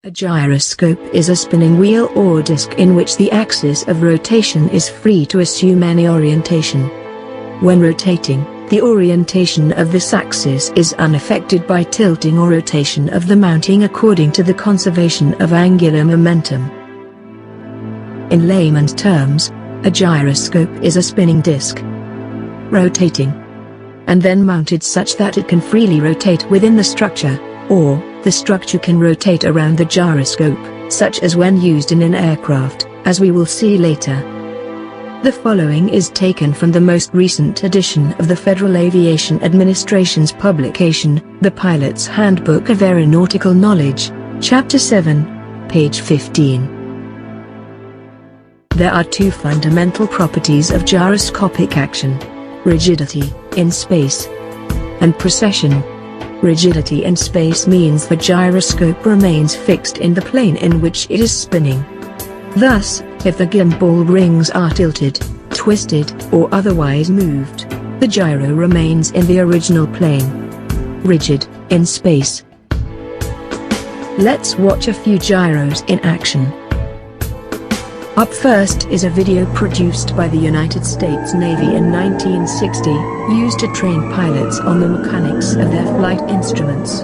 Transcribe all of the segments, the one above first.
A gyroscope is a spinning wheel or disc in which the axis of rotation is free to assume any orientation. When rotating, the orientation of this axis is unaffected by tilting or rotation of the mounting according to the conservation of angular momentum. In layman's terms, a gyroscope is a spinning disc, rotating, and then mounted such that it can freely rotate within the structure, or the structure can rotate around the gyroscope, such as when used in an aircraft, as we will see later. The following is taken from the most recent edition of the Federal Aviation Administration's publication, The Pilot's Handbook of Aeronautical Knowledge, Chapter 7, page 15. There are two fundamental properties of gyroscopic action: rigidity, in space, and precession. Rigidity in space means the gyroscope remains fixed in the plane in which it is spinning. Thus, if the gimbal rings are tilted, twisted, or otherwise moved, the gyro remains in the original plane. Rigid, in space. Let's watch a few gyros in action. Up first is a video produced by the United States Navy in 1960, used to train pilots on the mechanics of their flight instruments.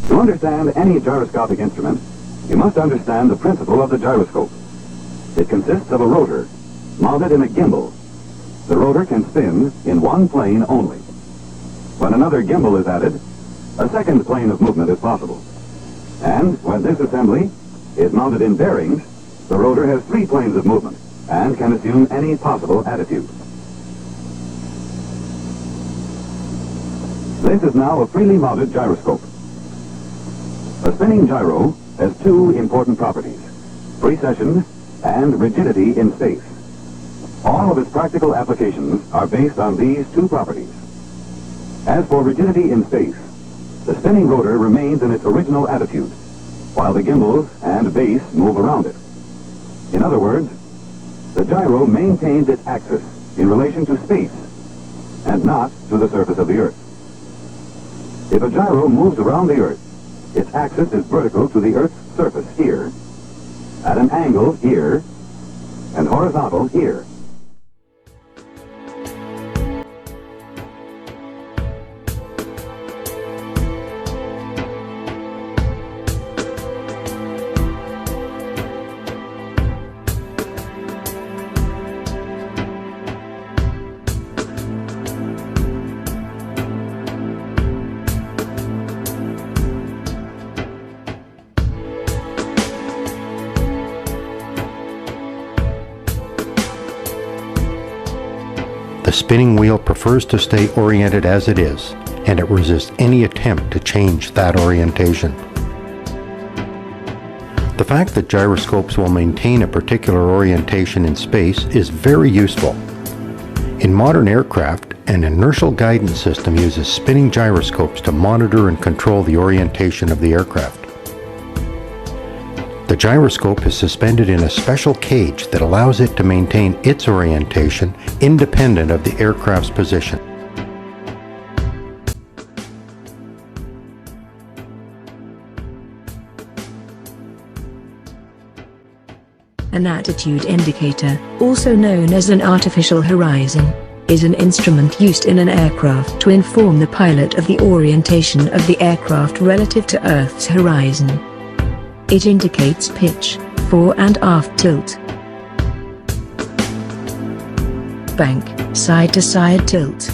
To understand any gyroscopic instrument, you must understand the principle of the gyroscope. It consists of a rotor, mounted in a gimbal. The rotor can spin in one plane only. When another gimbal is added, a second plane of movement is possible. And when this assembly is mounted in bearings, the rotor has three planes of movement and can assume any possible attitude. This is now a freely mounted gyroscope. A spinning gyro has two important properties: precession and rigidity in space. All of its practical applications are based on these two properties. As for rigidity in space, the spinning rotor remains in its original attitude, while the gimbals and base move around it. In other words, the gyro maintains its axis in relation to space, and not to the surface of the Earth. If a gyro moves around the Earth, its axis is vertical to the Earth's surface here, at an angle here, and horizontal here. The spinning wheel prefers to stay oriented as it is, and it resists any attempt to change that orientation. The fact that gyroscopes will maintain a particular orientation in space is very useful. In modern aircraft, an inertial guidance system uses spinning gyroscopes to monitor and control the orientation of the aircraft. The gyroscope is suspended in a special cage that allows it to maintain its orientation independent of the aircraft's position. An attitude indicator, also known as an artificial horizon, is an instrument used in an aircraft to inform the pilot of the orientation of the aircraft relative to Earth's horizon. It indicates pitch, fore and aft tilt, bank, side-to-side tilt,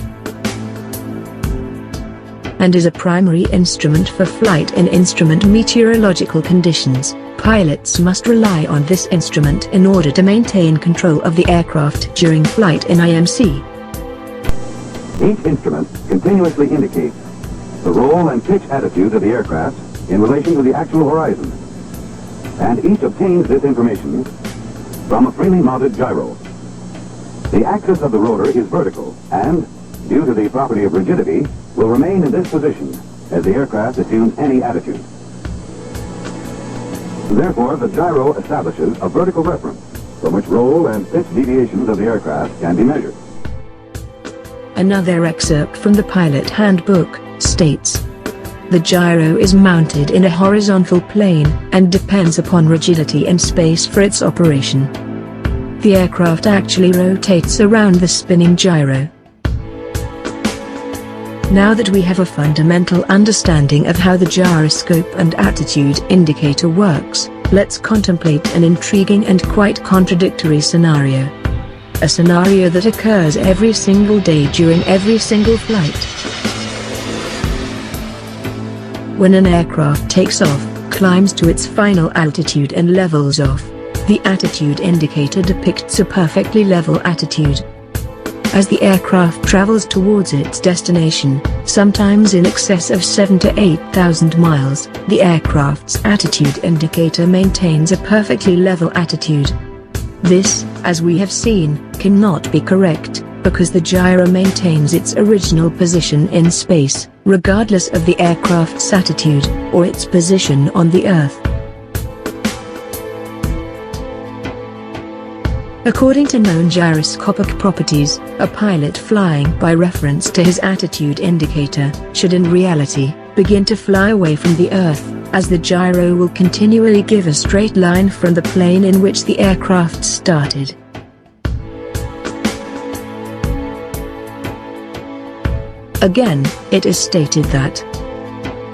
and is a primary instrument for flight in instrument meteorological conditions. Pilots must rely on this instrument in order to maintain control of the aircraft during flight in IMC. Each instrument continuously indicates the roll and pitch attitude of the aircraft in relation to the actual horizon, and each obtains this information from a freely mounted gyro. The axis of the rotor is vertical and, due to the property of rigidity, will remain in this position as the aircraft assumes any attitude. Therefore, the gyro establishes a vertical reference from which roll and pitch deviations of the aircraft can be measured. Another excerpt from the Pilot Handbook states, The gyro is mounted in a horizontal plane, and depends upon rigidity and space for its operation. The aircraft actually rotates around the spinning gyro. Now that we have a fundamental understanding of how the gyroscope and attitude indicator works, let's contemplate an intriguing and quite contradictory scenario. A scenario that occurs every single day during every single flight. When an aircraft takes off, climbs to its final altitude and levels off, the attitude indicator depicts a perfectly level attitude. As the aircraft travels towards its destination, sometimes in excess of 7,000 to 8,000 miles, the aircraft's attitude indicator maintains a perfectly level attitude. This, as we have seen, cannot be correct, because the gyro maintains its original position in space, regardless of the aircraft's attitude, or its position on the Earth. According to known gyroscopic properties, a pilot flying by reference to his attitude indicator, should in reality, begin to fly away from the Earth, as the gyro will continually give a straight line from the plane in which the aircraft started. Again, it is stated that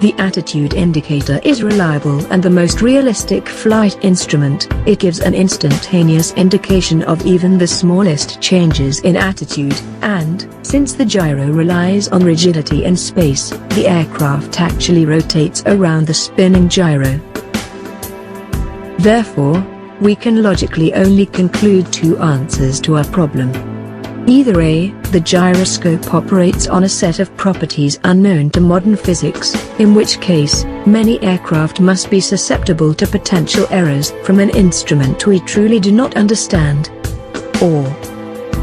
the attitude indicator is reliable and the most realistic flight instrument. It gives an instantaneous indication of even the smallest changes in attitude, and, since the gyro relies on rigidity and space, the aircraft actually rotates around the spinning gyro. Therefore, we can logically only conclude two answers to our problem. Either A, the gyroscope operates on a set of properties unknown to modern physics, in which case, many aircraft must be susceptible to potential errors from an instrument we truly do not understand. Or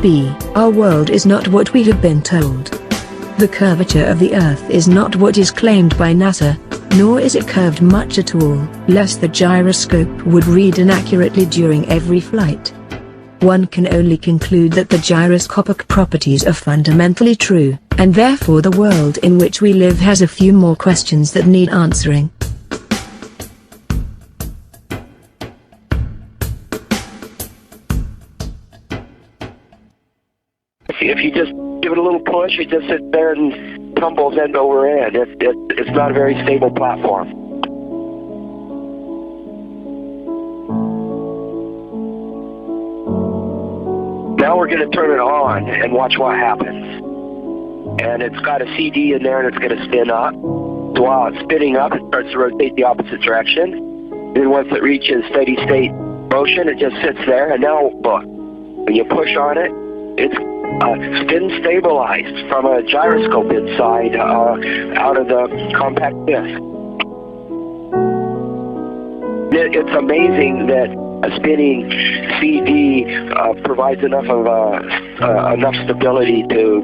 B, our world is not what we have been told. The curvature of the Earth is not what is claimed by NASA, nor is it curved much at all, lest the gyroscope would read inaccurately during every flight. One can only conclude that the gyroscopic properties are fundamentally true, and therefore the world in which we live has a few more questions that need answering. If you just give it a little push, it just sits there and tumbles end over end. It's not a very stable platform. Now we're going to turn it on and watch what happens. And it's got a CD in there and it's going to spin up. So while it's spinning up, it starts to rotate the opposite direction. Then once it reaches steady state motion, it just sits there. And now, look, when you push on it, it's spin stabilized from a gyroscope inside out of the compact disc. It's amazing that a spinning CD provides enough of enough stability to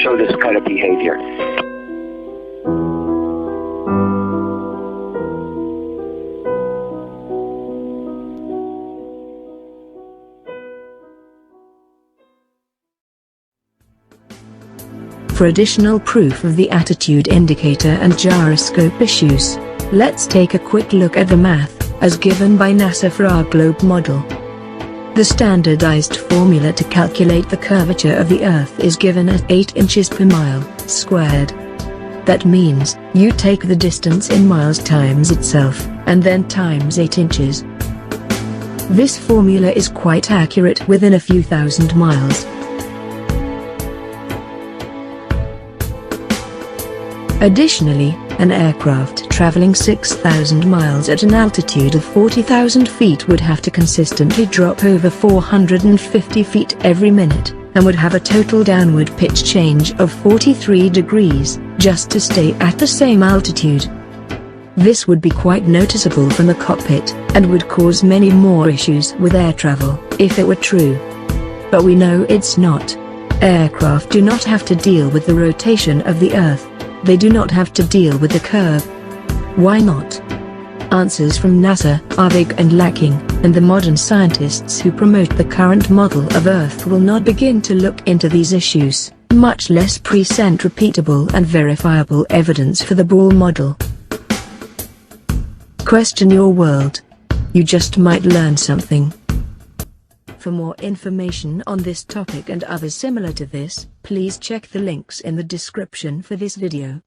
show this kind of behavior. For additional proof of the attitude indicator and gyroscope issues, let's take a quick look at the math, as given by NASA for our globe model. The standardized formula to calculate the curvature of the Earth is given as 8 inches per mile squared. That means, you take the distance in miles times itself, and then times 8 inches. This formula is quite accurate within a few thousand miles. Additionally, an aircraft traveling 6,000 miles at an altitude of 40,000 feet would have to consistently drop over 450 feet every minute, and would have a total downward pitch change of 43 degrees, just to stay at the same altitude. This would be quite noticeable from the cockpit, and would cause many more issues with air travel, if it were true. But we know it's not. Aircraft do not have to deal with the rotation of the Earth. They do not have to deal with the curve. Why not? Answers from NASA are vague and lacking, and the modern scientists who promote the current model of Earth will not begin to look into these issues, much less present repeatable and verifiable evidence for the ball model. Question your world. You just might learn something. For more information on this topic and others similar to this, please check the links in the description for this video.